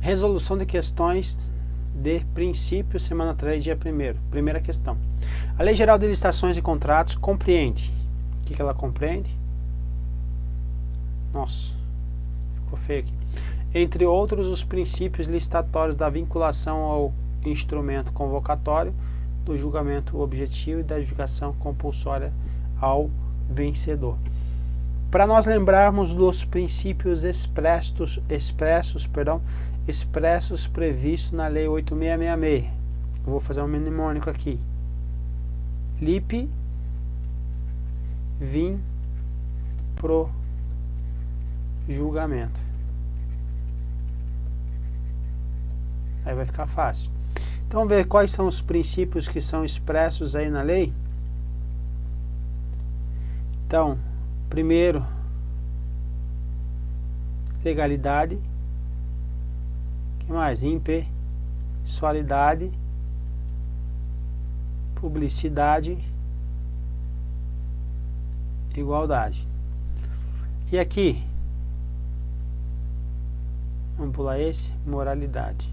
Resolução de questões de princípio, semana 3, dia 1º. Primeira questão. A Lei Geral de Licitações e Contratos compreende. O que ela compreende? Nossa, ficou feio aqui. Entre outros, os princípios licitatórios da vinculação ao instrumento convocatório, do julgamento objetivo e da adjudicação compulsória ao vencedor. Para nós lembrarmos dos princípios expressos previstos na Lei 8666. Eu vou fazer um mnemônico aqui. LIP, vim, pro, julgamento. Aí vai ficar fácil. Então, vamos ver quais são os princípios que são expressos aí na lei. Então, primeiro, legalidade. O que mais? Impessoalidade, publicidade, igualdade. E aqui, vamos pular esse, moralidade.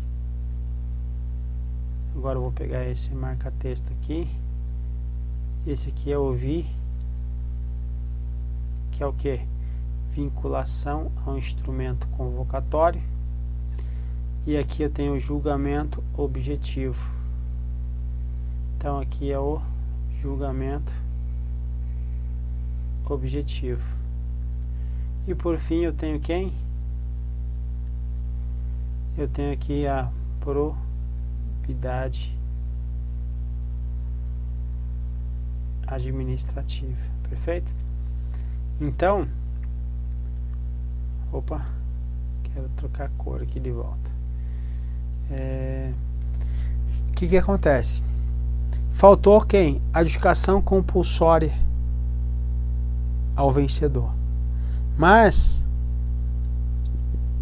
Agora eu vou pegar esse marca-texto aqui. Esse aqui é ouvir, que é o que? Vinculação ao instrumento convocatório. E aqui eu tenho o julgamento objetivo. Então aqui é o julgamento objetivo. E por fim eu tenho quem? Eu tenho aqui a probidade administrativa. Perfeito? Então, opa, quero trocar a cor aqui de volta. O que acontece? Faltou quem? Adjudicação compulsória ao vencedor. Mas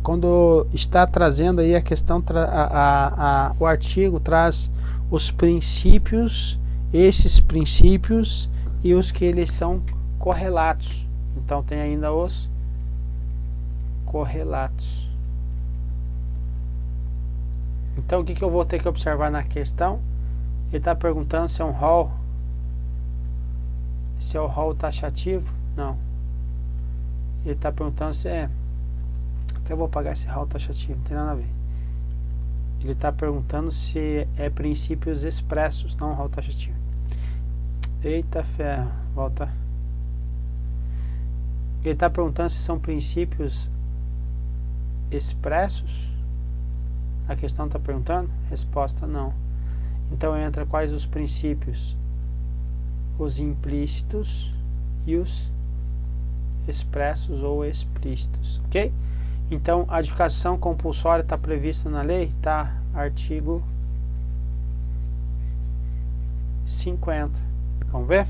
quando está trazendo aí a questão, o artigo traz os princípios, esses princípios e os que eles são correlatos. Então tem ainda os correlatos. Então o que eu vou ter que observar na questão? Ele está perguntando se é um rol, se é o rol taxativo. Não. Ele está perguntando se é... Até eu vou apagar esse rol taxativo, não tem nada a ver. Ele está perguntando se é princípios expressos, não rol taxativo. Eita ferro, volta. Ele está perguntando se são princípios expressos. A questão está perguntando? Resposta não. Então entra quais os princípios? Os implícitos e os expressos ou explícitos, ok? Então a adjudicação compulsória está prevista na lei? Tá, artigo 50. Vamos ver?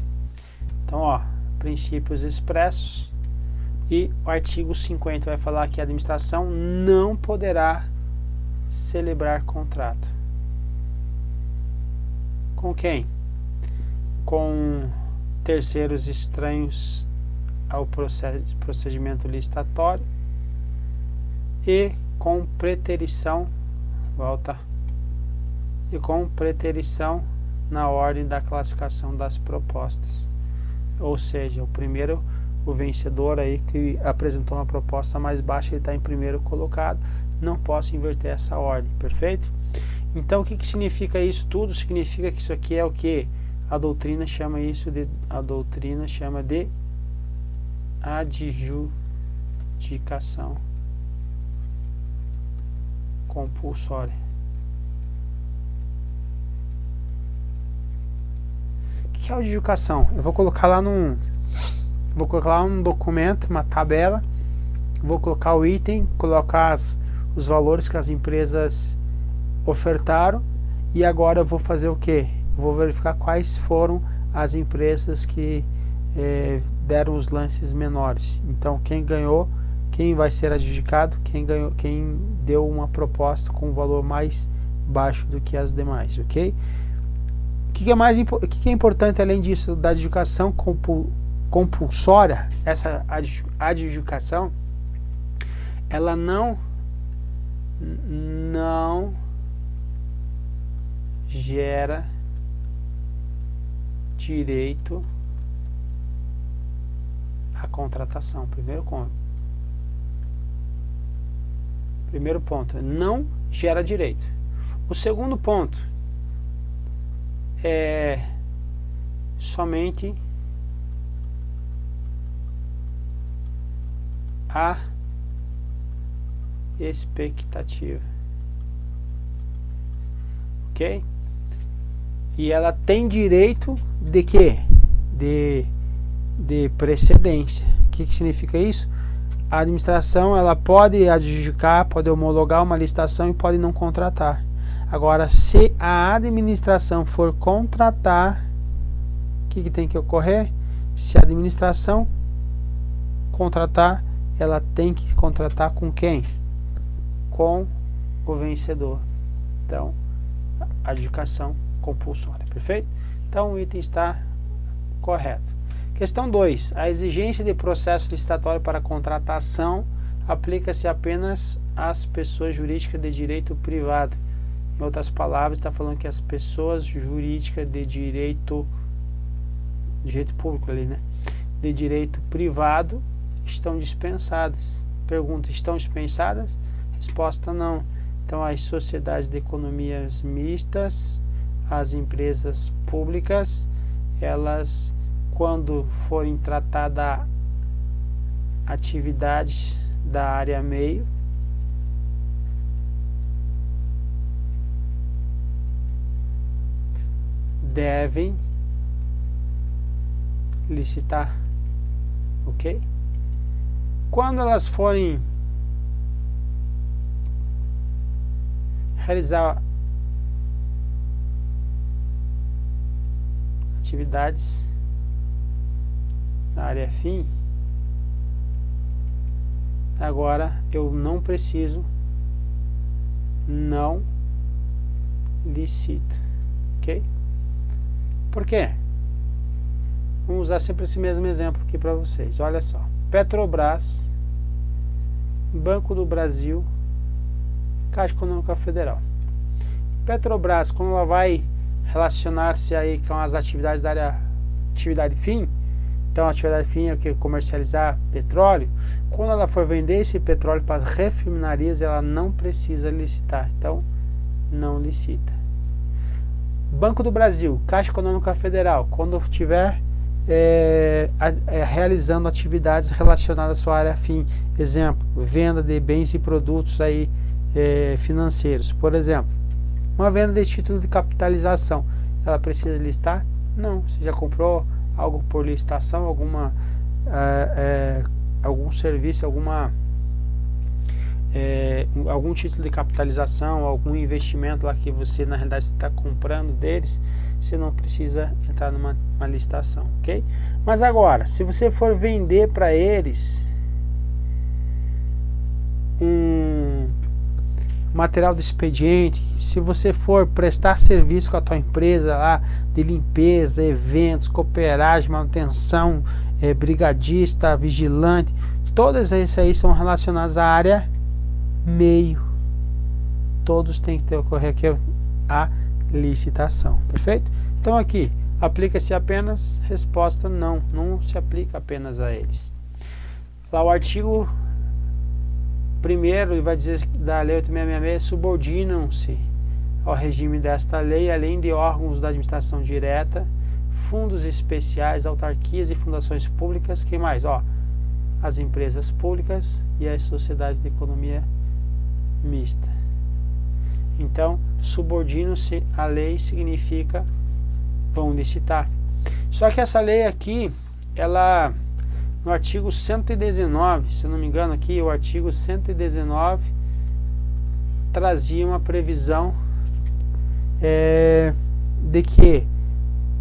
Então, ó, princípios expressos. E o artigo 50 vai falar que a administração não poderá celebrar contrato. Com quem? Com terceiros estranhos ao procedimento licitatório e com preterição, volta, e com preterição na ordem da classificação das propostas. Ou seja, o vencedor aí que apresentou uma proposta mais baixa, ele está em primeiro colocado, não posso inverter essa ordem, perfeito? Então o que significa isso tudo? Significa que isso aqui é o que? A doutrina chama de adjudicação compulsória. O que é a adjudicação? Eu vou colocar lá num documento, uma tabela, vou colocar o item, colocar os valores que as empresas ofertaram, e agora eu vou fazer o que? Vou verificar quais foram as empresas que deram os lances menores. Então quem ganhou, quem vai ser adjudicado, quem deu uma proposta com um valor mais baixo do que as demais, ok? O que é importante além disso, da adjudicação compulsória? Essa adjudicação, ela não não gera direito à contratação. Primeiro ponto, não gera direito. O segundo ponto é somente a expectativa, ok? E ela tem direito de quê? De precedência. O que significa isso? A administração ela pode adjudicar, pode homologar uma licitação e pode não contratar. Agora, se a administração for contratar, o que tem que ocorrer? Se a administração contratar, ela tem que contratar com quem? Com o vencedor. Então, adjudicação compulsória, perfeito? Então, o item está correto. Questão 2. A exigência de processo licitatório para contratação aplica-se apenas às pessoas jurídicas de direito privado. Em outras palavras, está falando que as pessoas jurídicas de direito público ali, né? De direito privado estão dispensadas. Pergunta, estão dispensadas? Resposta, não. Então, as sociedades de economias mistas, as empresas públicas, elas, quando forem tratadas atividades da área meio, devem licitar, ok? Quando elas forem realizar atividades na área fim, agora eu não preciso, não licito, ok? Por quê? Vamos usar sempre esse mesmo exemplo aqui para vocês. Olha só, Petrobras, Banco do Brasil, Caixa Econômica Federal. Petrobras, quando ela vai relacionar-se aí com as atividades da área atividade fim, então a atividade fim é o que? Comercializar petróleo. Quando ela for vender esse petróleo para as refinarias, ela não precisa licitar, então não licita. Banco do Brasil, Caixa Econômica Federal, quando estiver realizando atividades relacionadas à sua área fim, exemplo, venda de bens e produtos aí, financeiros, por exemplo, uma venda de título de capitalização, ela precisa listar? Não, você já comprou algo por licitação, algum serviço, algum título de capitalização, algum investimento lá que você na realidade está comprando deles, você não precisa entrar numa licitação, ok? Mas agora, se você for vender para eles um material de expediente, se você for prestar serviço com a tua empresa lá de limpeza, eventos, cooperagem, manutenção, brigadista, vigilante, todas essas aí são relacionadas à área meio. Todos têm que ter ocorrer aqui a licitação, perfeito? Então aqui, aplica-se apenas, resposta não se aplica apenas a eles. Lá o artigo 1º, ele vai dizer da Lei 8.666, subordinam-se ao regime desta lei, além de órgãos da administração direta, fundos especiais, autarquias e fundações públicas, quem mais? As empresas públicas e as sociedades de economia mista. Então, subordinam-se à lei significa vão licitar. Só que essa lei aqui, ela, no artigo 119, se eu não me engano aqui, o artigo 119 trazia uma previsão de que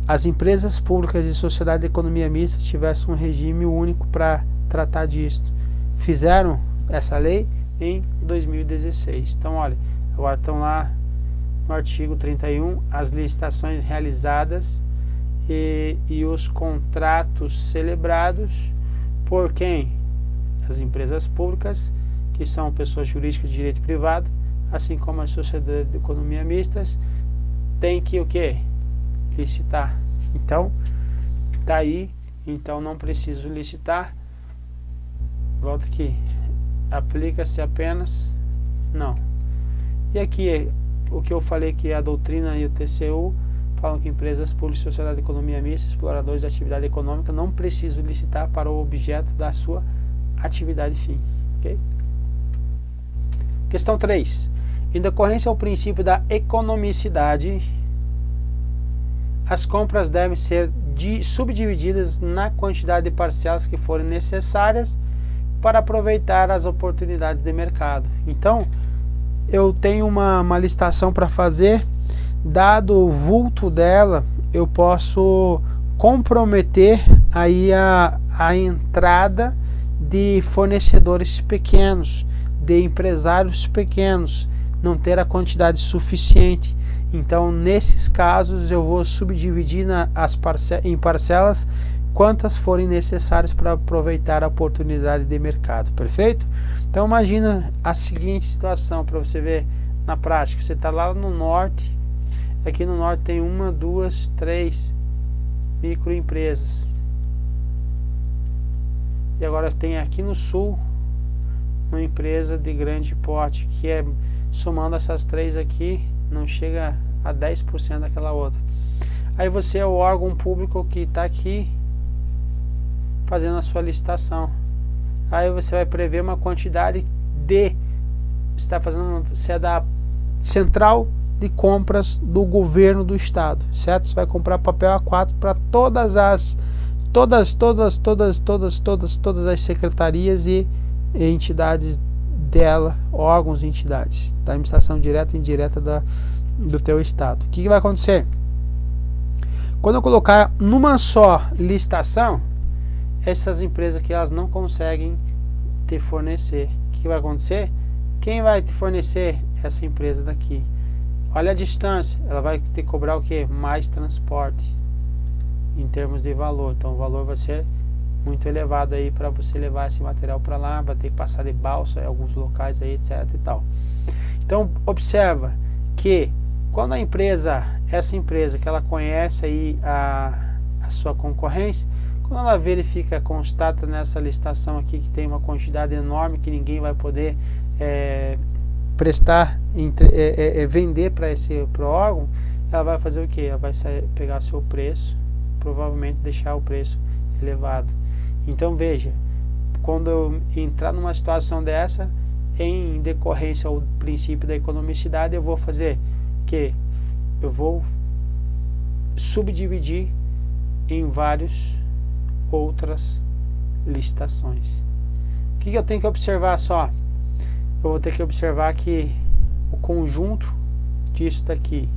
as empresas públicas e sociedade de economia mista tivessem um regime único para tratar disso. Fizeram essa lei em 2016. Então, olha, agora estão lá no artigo 31, as licitações realizadas e os contratos celebrados por quem? As empresas públicas, que são pessoas jurídicas de direito privado, assim como as sociedades de economia mistas, tem que o quê? Licitar. Então, tá aí, então não preciso licitar. Volta aqui. Aplica-se apenas não. E aqui, o que eu falei que a doutrina e o TCU falam que empresas públicas, sociedade de economia mista, exploradores de atividade econômica não precisam licitar para o objeto da sua atividade fim. Okay? Questão 3. Em decorrência ao princípio da economicidade, as compras devem ser subdivididas na quantidade de parcelas que forem necessárias para aproveitar as oportunidades de mercado. Então, eu tenho uma licitação para fazer, dado o vulto dela, eu posso comprometer aí a entrada de fornecedores pequenos, de empresários pequenos, não ter a quantidade suficiente. Então, nesses casos, eu vou subdividir em parcelas quantas forem necessárias para aproveitar a oportunidade de mercado. Perfeito? Então, imagina a seguinte situação para você ver na prática. Você está lá no norte, aqui no norte tem 1, 2, 3 microempresas. E agora tem aqui no sul uma empresa de grande porte, que é, somando essas 3 aqui, não chega a 10% daquela outra. Aí você é o órgão público que está aqui fazendo a sua licitação. Aí você vai prever uma quantidade de... Você é da central de compras do governo do estado, certo? Você vai comprar papel A4 para todas as secretarias e entidades dela, órgãos e entidades da administração direta e indireta do teu estado. O que vai acontecer? Quando eu colocar numa só licitação, essas empresas que elas não conseguem te fornecer, o que vai acontecer? Quem vai te fornecer? Essa empresa daqui. Olha a distância, ela vai ter que cobrar o que? Mais transporte em termos de valor. Então o valor vai ser muito elevado aí para você levar esse material para lá, vai ter que passar de balsa em alguns locais aí, etc e tal. Então observa que quando a empresa, essa empresa que ela conhece aí a sua concorrência, quando ela verifica, constata nessa licitação aqui que tem uma quantidade enorme que ninguém vai poder vender para esse órgão, ela vai fazer o que? Ela vai pegar seu preço, provavelmente deixar o preço elevado. Então veja, quando eu entrar numa situação dessa, em decorrência ao princípio da economicidade, eu vou fazer que eu vou subdividir em várias outras licitações. O que eu tenho que observar só? Eu vou ter que observar que o conjunto disso daqui,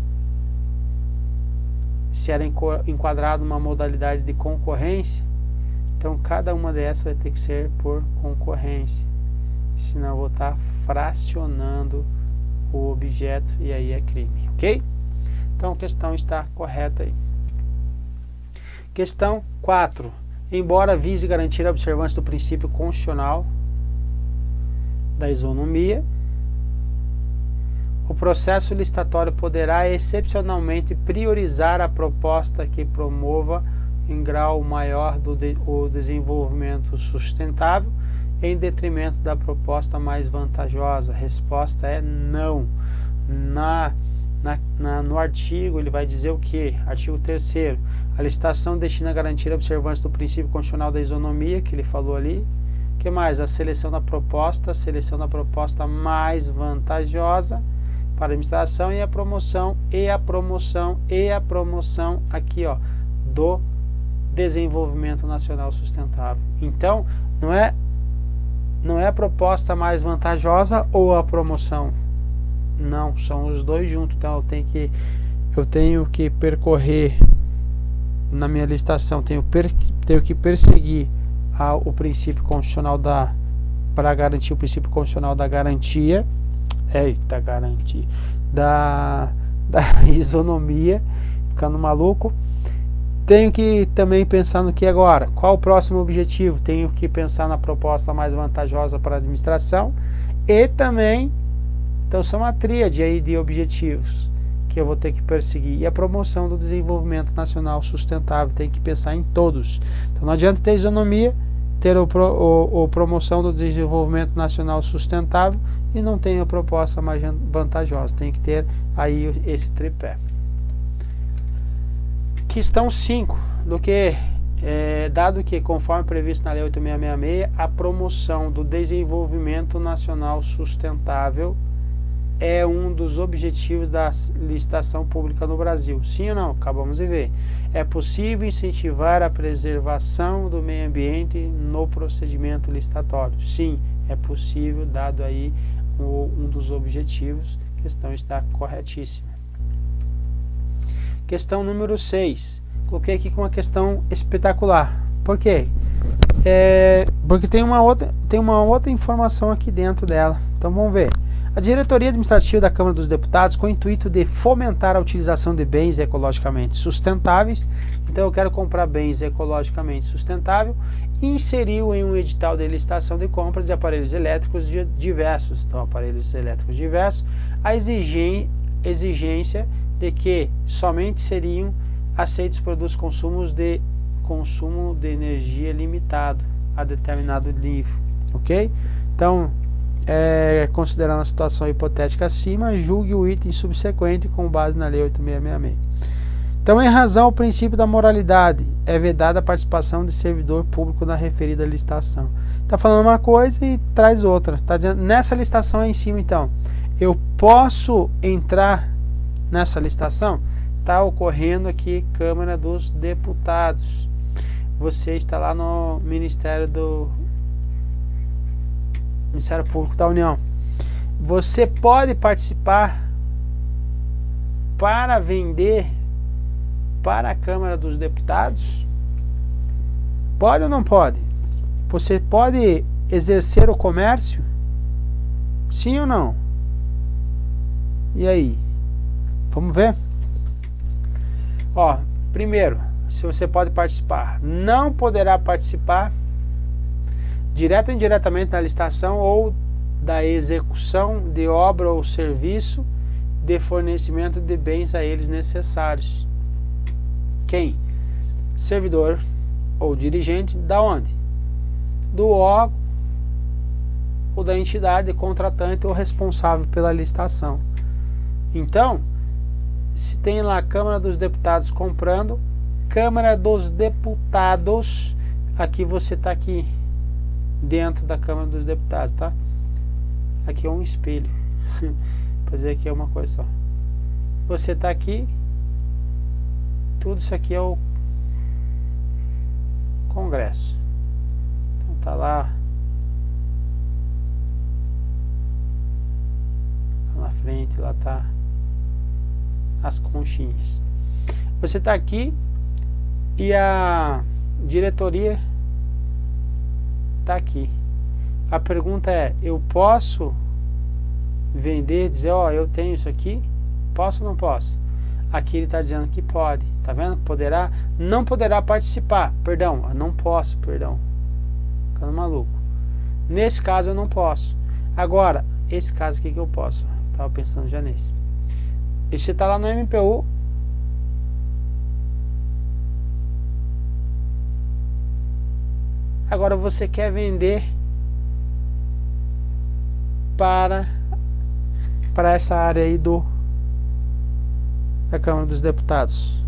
se era enquadrado numa modalidade de concorrência, então cada uma dessas vai ter que ser por concorrência, senão eu vou estar fracionando o objeto e aí é crime, ok? Então a questão está correta aí. Questão 4. Embora vise garantir a observância do princípio constitucional da isonomia, o processo licitatório poderá excepcionalmente priorizar a proposta que promova em grau maior o desenvolvimento sustentável em detrimento da proposta mais vantajosa. A resposta é não. No artigo ele vai dizer o que? Artigo 3º. A licitação destina a garantir a observância do princípio constitucional da isonomia, que ele falou ali. O que mais? A seleção da proposta mais vantajosa para a administração e a promoção aqui, ó, do desenvolvimento nacional sustentável. Então, não é a proposta mais vantajosa ou a promoção. Não, são os dois juntos. Então eu tenho que percorrer na minha licitação, tenho que perseguir o princípio constitucional para garantir o princípio constitucional da garantia, da isonomia, ficando maluco. Tenho que também pensar no que agora? Qual o próximo objetivo? Tenho que pensar na proposta mais vantajosa para a administração e também Então são uma tríade aí de objetivos que eu vou ter que perseguir. E a promoção do desenvolvimento nacional sustentável, tem que pensar em todos. Então não adianta ter isonomia, ter promoção do desenvolvimento nacional sustentável e não tem a proposta mais vantajosa. Tem que ter aí esse tripé. Questão 5, dado que, conforme previsto na Lei 8666, a promoção do desenvolvimento nacional sustentável é um dos objetivos da licitação pública no Brasil. Sim ou não? Acabamos de ver. É possível incentivar a preservação do meio ambiente no procedimento licitatório? Sim, é possível, dado aí um dos objetivos. A questão está corretíssima. Questão número 6. Coloquei aqui com uma questão espetacular. Por quê? Porque tem uma outra informação aqui dentro dela. Então vamos ver. A diretoria administrativa da Câmara dos Deputados, com o intuito de fomentar a utilização de bens ecologicamente sustentáveis, então eu quero comprar bens ecologicamente sustentáveis, inseriu em um edital de licitação de compras de aparelhos elétricos diversos, então aparelhos elétricos diversos, a exigência de que somente seriam aceitos produtos consumo de energia limitado a determinado nível, ok? Então, considerando a situação hipotética acima, julgue o item subsequente com base na Lei 8666. Então, em razão ao princípio da moralidade, é vedada a participação de servidor público na referida licitação. Está falando uma coisa e traz outra. Está dizendo, nessa licitação aí em cima, então, eu posso entrar nessa licitação? Está ocorrendo aqui Câmara dos Deputados. Você está lá no Ministério Público da União. Você pode participar para vender para a Câmara dos Deputados? Pode ou não pode? Você pode exercer o comércio? Sim ou não? E aí? Vamos ver? Ó, primeiro, se você pode participar, não poderá participar direto ou indiretamente da licitação ou da execução de obra ou serviço de fornecimento de bens a eles necessários. Quem? Servidor ou dirigente da onde? Do órgão ou da entidade contratante ou responsável pela licitação. Então, se tem lá a Câmara dos Deputados comprando, Câmara dos Deputados, aqui você está aqui dentro da Câmara dos Deputados, tá? Aqui é um espelho. Fazer aqui é uma coisa só. Você está aqui, tudo isso aqui é o Congresso. Então tá lá na frente, lá tá as conchinhas. Você está aqui e a diretoria está aqui. A pergunta é, eu posso vender, dizer, ó, eu tenho isso aqui? Posso ou não posso? Aqui ele está dizendo que pode, tá vendo? Poderá, não poderá participar, perdão, não posso, perdão, ficando maluco. Nesse caso eu não posso. Agora, esse caso aqui que eu posso, estava pensando já nesse. E você está lá no MPU, agora você quer vender para essa área aí da Câmara dos Deputados.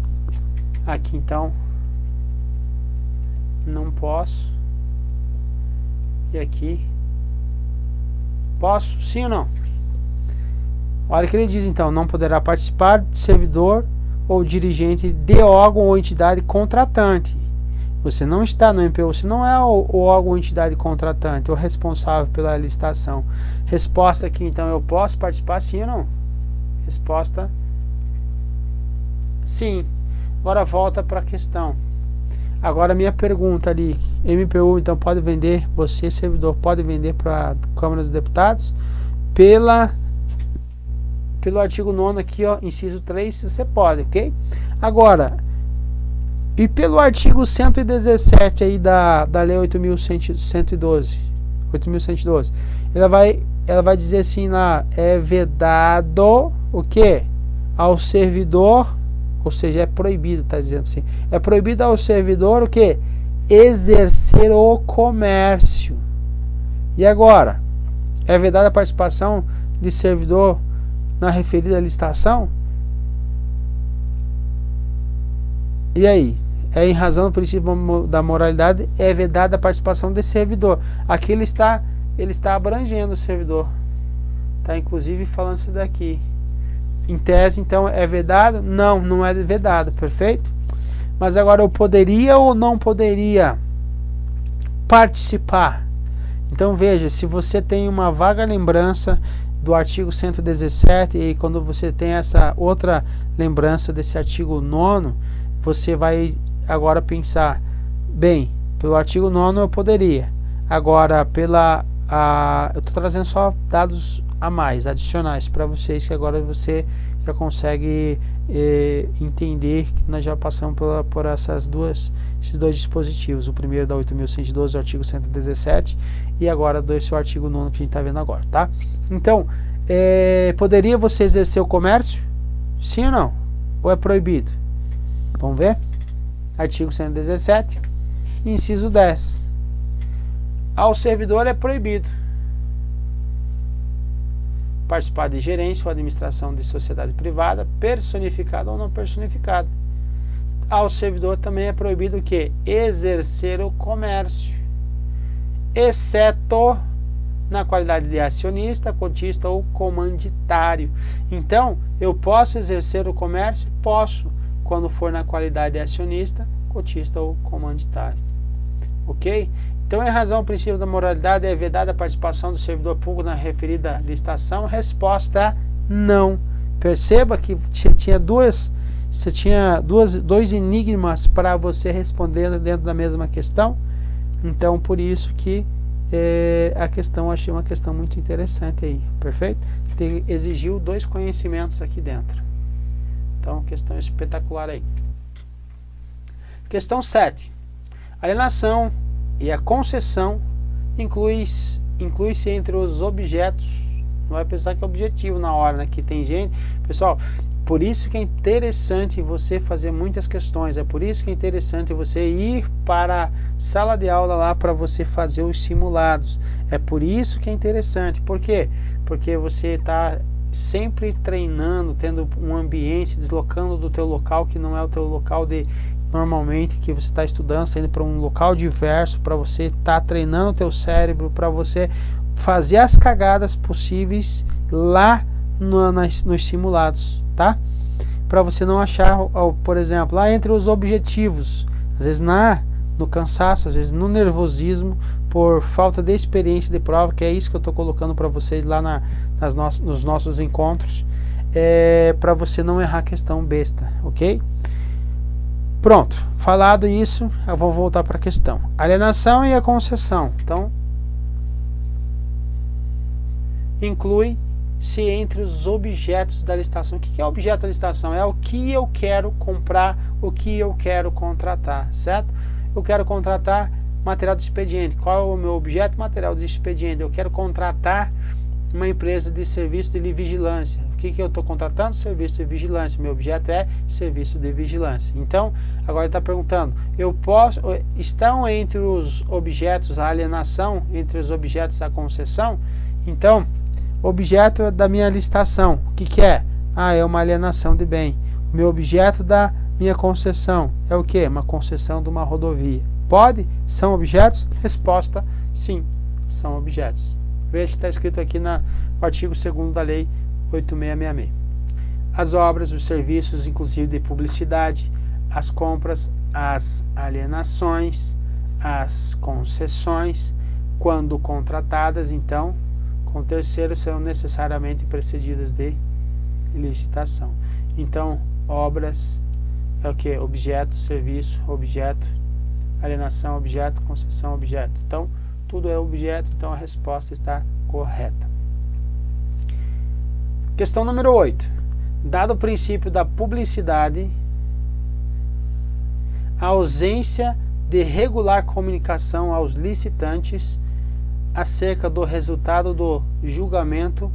Aqui então não posso. E aqui posso, sim ou não? Olha o que ele diz então, não poderá participar de servidor ou dirigente de órgão ou entidade contratante. Você não está no MPU, você não é o órgão ou entidade contratante ou responsável pela licitação. Resposta aqui, então, eu posso participar, sim ou não? Resposta, sim. Agora volta para a questão. Agora minha pergunta ali, MPU, então, pode vender, você, servidor, pode vender para a Câmara dos Deputados pelo artigo 9º aqui, ó, inciso 3, você pode, ok? Agora, e pelo artigo 117 aí da Lei 8.112, ela vai ela vai dizer assim lá, é vedado o quê? Ao servidor, ou seja, é proibido, está dizendo assim, é proibido ao servidor o quê? Exercer o comércio. E agora? É vedada a participação de servidor na referida licitação? E aí? É em razão do princípio da moralidade, é vedada a participação de servidor. Aqui ele está abrangendo o servidor. Está inclusive falando isso daqui. Em tese, então, é vedado? Não, não é vedado, perfeito? Mas agora eu poderia ou não poderia participar? Então veja, se você tem uma vaga lembrança do artigo 117 e quando você tem essa outra lembrança desse artigo 9º, você vai agora pensar, bem, pelo artigo 9º eu poderia, agora eu estou trazendo só dados a mais, adicionais para vocês, que agora você já consegue entender que nós já passamos por esses dois dispositivos, o primeiro da 8.112, o artigo 117, e agora esse artigo 9º que a gente está vendo agora, tá? Então, poderia você exercer o comércio? Sim ou não? Ou é proibido? Vamos ver? Artigo 117, inciso 10. Ao servidor é proibido participar de gerência ou administração de sociedade privada, personificada ou não personificada. Ao servidor também é proibido o quê? Exercer o comércio, exceto na qualidade de acionista, cotista ou comanditário. Então, eu posso exercer o comércio? Posso, quando for na qualidade de acionista, cotista ou comanditário. Ok? Então, em razão do princípio da moralidade, é vedada a participação do servidor público na referida licitação? Resposta: não. Perceba que tinha dois enigmas para você responder dentro da mesma questão. Então, por isso que a questão, achei uma questão muito interessante aí. Perfeito? Exigiu 2 conhecimentos aqui dentro. Então, questão espetacular aí. Questão 7. Alienação e a concessão inclui-se entre os objetos. Não vai pensar que é objetivo na hora, né? Que tem gente... Pessoal, por isso que é interessante você fazer muitas questões. É por isso que é interessante você ir para a sala de aula lá para você fazer os simulados. É por isso que é interessante. Por quê? Porque você está sempre treinando, tendo um ambiente, deslocando do teu local que não é o teu local de... Normalmente que você está estudando, está indo para um local diverso, para você estar treinando o teu cérebro, para você fazer as cagadas possíveis lá nos simulados, tá? Para você não achar, por exemplo, lá entre os objetivos, às vezes no cansaço, às vezes no nervosismo, por falta de experiência de prova, que é isso que eu estou colocando para vocês lá nos nossos encontros, para você não errar a questão besta, ok? Pronto, falado isso, eu vou voltar para a questão. Alienação e a concessão. Então, inclui-se entre os objetos da licitação. O que é objeto da licitação? É o que eu quero comprar, o que eu quero contratar, certo? Eu quero contratar material de expediente. Qual é o meu objeto? Material de expediente. Eu quero contratar uma empresa de serviço de vigilância. O que eu estou contratando? Serviço de vigilância. Meu objeto é serviço de vigilância. Então, agora ele está perguntando, estão entre os objetos a alienação, entre os objetos a concessão? Então, objeto da minha licitação, o que é? É uma alienação de bem. O meu objeto da minha concessão é o que? Uma concessão de uma rodovia. Pode? São objetos? Resposta: sim, são objetos. Veja que está escrito aqui no artigo 2º da Lei 8666. As obras, os serviços, inclusive de publicidade, as compras, as alienações, as concessões, quando contratadas, então, com terceiros, serão necessariamente precedidas de licitação. Então, obras é o que? Objeto, serviço, objeto, alienação, objeto, concessão, objeto. Então, tudo é objeto, então a resposta está correta. Questão número 8. Dado o princípio da publicidade, a ausência de regular comunicação aos licitantes acerca do resultado do julgamento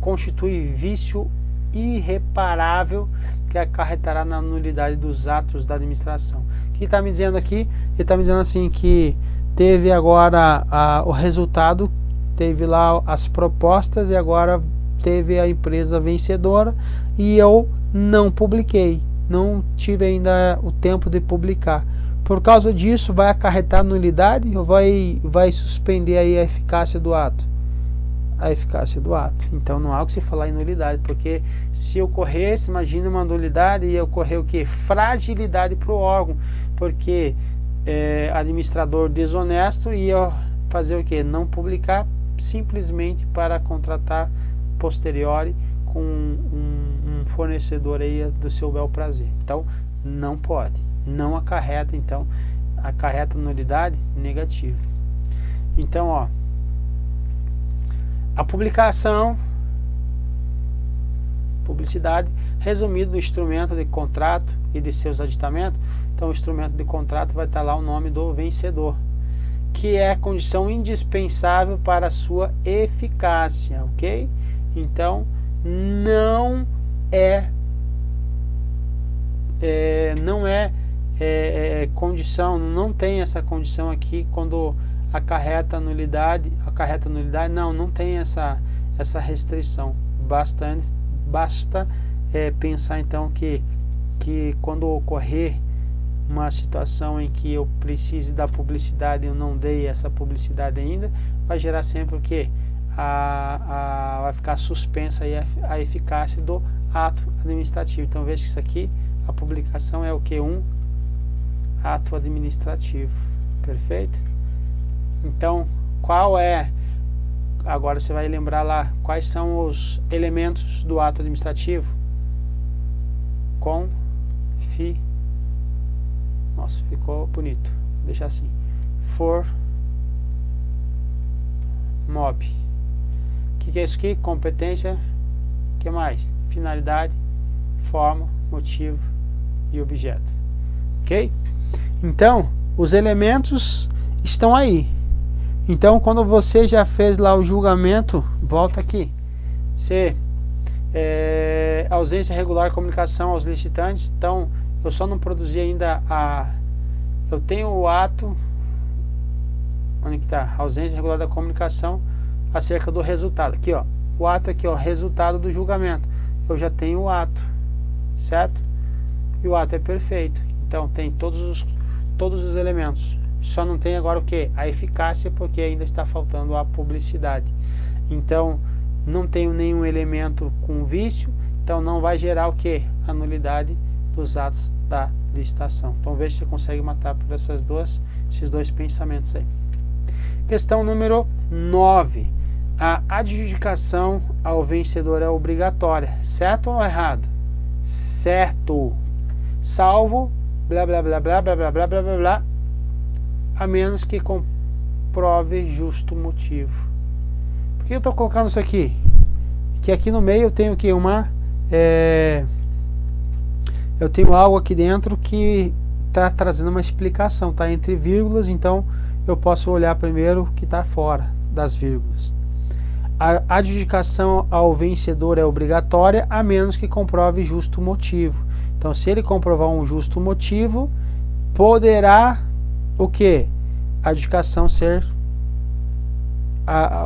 constitui vício irreparável que acarretará na nulidade dos atos da administração. O que está me dizendo aqui? Ele está me dizendo assim que teve agora o resultado, teve lá as propostas e agora teve a empresa vencedora e eu não publiquei, não tive ainda o tempo de publicar. Por causa disso, vai acarretar nulidade ou vai suspender aí a eficácia do ato? A eficácia do ato. Então não há o que se falar em nulidade, porque se ocorresse, imagine uma nulidade, ia ocorrer o que? Fragilidade para o órgão, porque administrador desonesto ia fazer o que? Não publicar simplesmente para contratar posteriori com um fornecedor aí do seu bel prazer. Então não pode, não acarreta, então acarreta nulidade negativa. Então, ó, a publicação, publicidade, resumido do instrumento de contrato e de seus aditamentos. Então o instrumento de contrato vai estar lá o nome do vencedor, que é condição indispensável para a sua eficácia, ok? Então não é condição, não tem essa condição aqui quando acarreta nulidade, não tem essa restrição. Basta pensar então que quando ocorrer uma situação em que eu precise da publicidade e eu não dei essa publicidade ainda, vai gerar sempre o que? Vai ficar suspensa aí a eficácia do ato administrativo. Então veja que isso aqui, a publicação é o que? Um ato administrativo. Perfeito? Então, qual é? Agora você vai lembrar lá quais são os elementos do ato administrativo. Nossa, ficou bonito. Vou deixar assim. Mob. O que é isso aqui? Competência. O que mais? Finalidade, forma, motivo e objeto. Ok? Então, os elementos estão aí. Então, quando você já fez lá o julgamento, volta aqui. Você ausência regular de comunicação aos licitantes. Então, eu só não produzi ainda eu tenho o ato. Onde que está? Ausência regular da comunicação acerca do resultado. Aqui, ó. O ato aqui, ó, resultado do julgamento. Eu já tenho o ato, certo? E o ato é perfeito. Então, tem todos os elementos. Só não tem agora o que? A eficácia, porque ainda está faltando a publicidade. Então, não tenho nenhum elemento com vício, então não vai gerar o que? A nulidade dos atos da licitação. Então, veja se você consegue matar por esses dois pensamentos aí. Questão número 9. A adjudicação ao vencedor é obrigatória. Certo ou errado? Certo. Salvo, blá, blá, blá, blá, blá, blá, blá, blá, blá, blá, a menos que comprove justo motivo. Por que eu estou colocando isso aqui? Que aqui no meio eu tenho que eu tenho algo aqui dentro que está trazendo uma explicação, tá entre vírgulas, então eu posso olhar primeiro o que está fora das vírgulas. A adjudicação ao vencedor é obrigatória, a menos que comprove justo motivo. Então, se ele comprovar um justo motivo, poderá o que? A adjudicação ser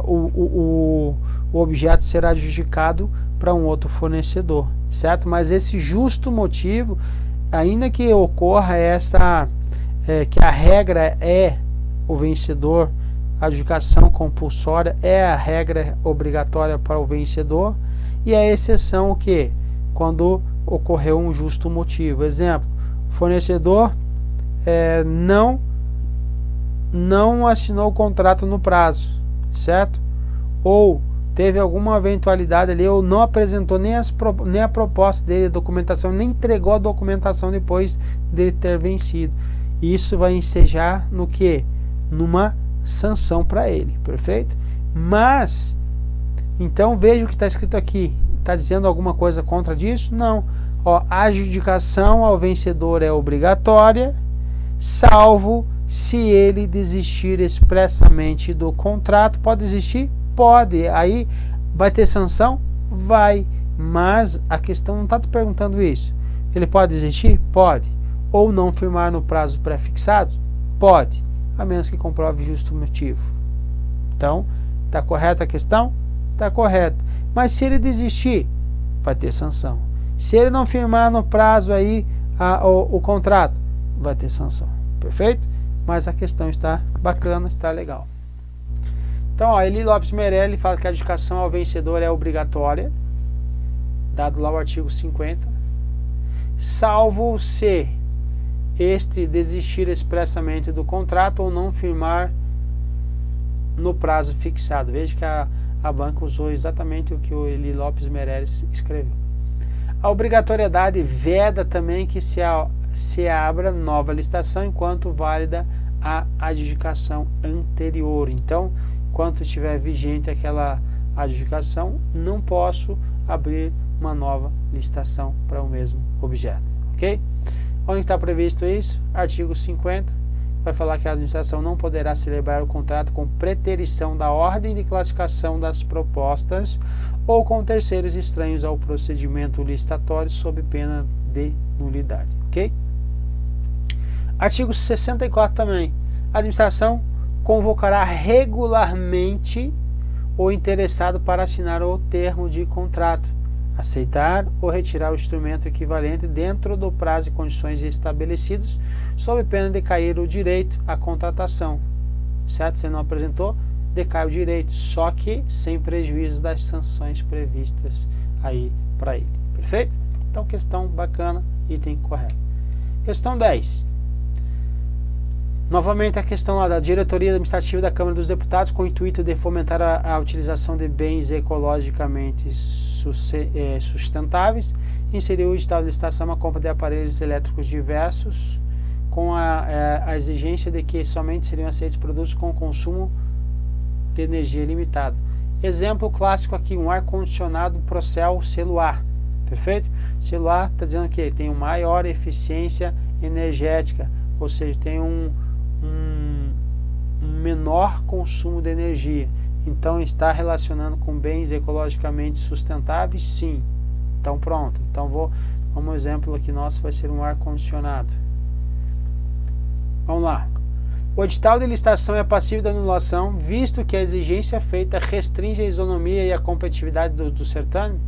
o objeto será adjudicado para um outro fornecedor, certo? Mas esse justo motivo, ainda que ocorra que a regra é o vencedor, a adjudicação compulsória é a regra obrigatória para o vencedor, e a exceção o que? Quando ocorreu um justo motivo. Exemplo, o fornecedor não assinou o contrato no prazo, certo? Ou teve alguma eventualidade ali, ou não apresentou nem a proposta dele, a documentação, nem entregou a documentação depois dele ter vencido. Isso vai ensejar no que? Numa sanção para ele, perfeito? Mas, então veja o que está escrito aqui. Está dizendo alguma coisa contra disso? Não. Ó, a adjudicação ao vencedor é obrigatória, salvo se ele desistir expressamente do contrato. Pode desistir? Pode. Aí vai ter sanção? Vai. Mas a questão não está te perguntando isso. Ele pode desistir? Pode. Ou não firmar no prazo pré-fixado? Pode. A menos que comprove justo motivo. Então, está correta a questão? Está correto. Mas se ele desistir, vai ter sanção. Se ele não firmar no prazo aí o contrato, vai ter sanção. Perfeito? Mas a questão está bacana, está legal. Então, ó, Eli Lopes Merelli fala que a adjudicação ao vencedor é obrigatória, dado lá o artigo 50, salvo se este desistir expressamente do contrato ou não firmar no prazo fixado. Veja que a banca usou exatamente o que o Eli Lopes Merelli escreveu. A obrigatoriedade veda também que se abra nova licitação enquanto válida a adjudicação anterior. Então, enquanto estiver vigente aquela adjudicação, não posso abrir uma nova licitação para o mesmo objeto. Ok? Onde está previsto isso? Artigo 50. Vai falar que a administração não poderá celebrar o contrato com preterição da ordem de classificação das propostas ou com terceiros estranhos ao procedimento licitatório sob pena de nulidade. Ok? Artigo 64 também. A administração convocará regularmente o interessado para assinar o termo de contrato, aceitar ou retirar o instrumento equivalente dentro do prazo e condições estabelecidos, sob pena de cair o direito à contratação. Certo? Se não apresentou, decai o direito, só que sem prejuízo das sanções previstas aí para ele. Perfeito? Então, questão bacana, item correto. Questão 10. Novamente a questão lá da diretoria administrativa da Câmara dos Deputados com o intuito de fomentar a utilização de bens ecologicamente sustentáveis, inseriu o edital de licitação a compra de aparelhos elétricos diversos com a exigência de que somente seriam aceitos produtos com consumo de energia limitado. Exemplo clássico aqui, um ar-condicionado Procel celular. Perfeito? Celular está dizendo que tem uma maior eficiência energética, ou seja, tem um menor consumo de energia. Então está relacionando com bens ecologicamente sustentáveis? Sim. Então pronto. Então vamos exemplo aqui nosso vai ser um ar-condicionado. Vamos lá. O edital de licitação é passível de anulação, visto que a exigência feita restringe a isonomia e a competitividade do certame?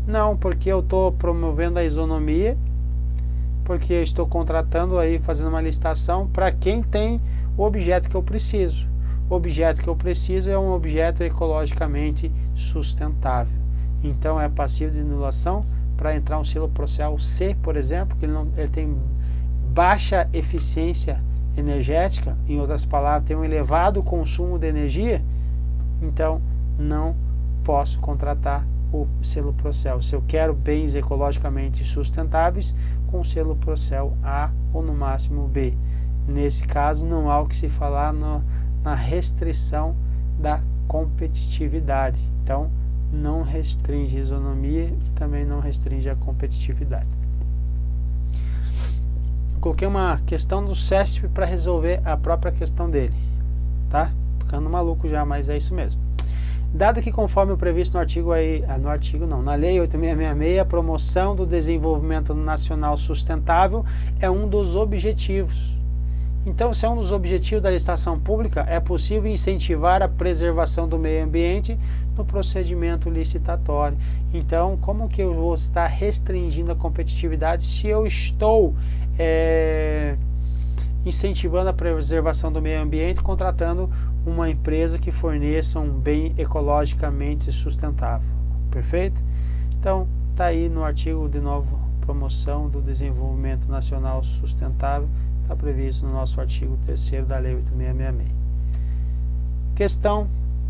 Não, porque eu estou promovendo a isonomia, porque eu estou contratando aí, fazendo uma licitação para quem tem o objeto que eu preciso. O objeto que eu preciso é um objeto ecologicamente sustentável. Então é passível de anulação para entrar um selo Procel C, por exemplo, que ele tem baixa eficiência energética, em outras palavras, tem um elevado consumo de energia, então não posso contratar o selo Procel. Se eu quero bens ecologicamente sustentáveis, com o selo Procel A ou no máximo B. Nesse caso não há o que se falar na restrição da competitividade. Então não restringe a isonomia e também não restringe a competitividade. Eu coloquei uma questão do CESP para resolver a própria questão dele. Tá? Ficando maluco já, mas é isso mesmo. Dado que conforme o previsto no artigo aí, na Lei 8.666, a promoção do desenvolvimento nacional sustentável é um dos objetivos. Então, se é um dos objetivos da licitação pública, é possível incentivar a preservação do meio ambiente no procedimento licitatório. Então, como que eu vou estar restringindo a competitividade se eu estou incentivando a preservação do meio ambiente contratando uma empresa que forneça um bem ecologicamente sustentável? Perfeito? Então, está aí no artigo, de novo, promoção do desenvolvimento nacional sustentável, está previsto no nosso artigo 3º da Lei 8.666. Questão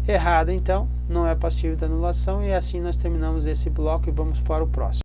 errada, então, não é passível de anulação, e assim nós terminamos esse bloco e vamos para o próximo.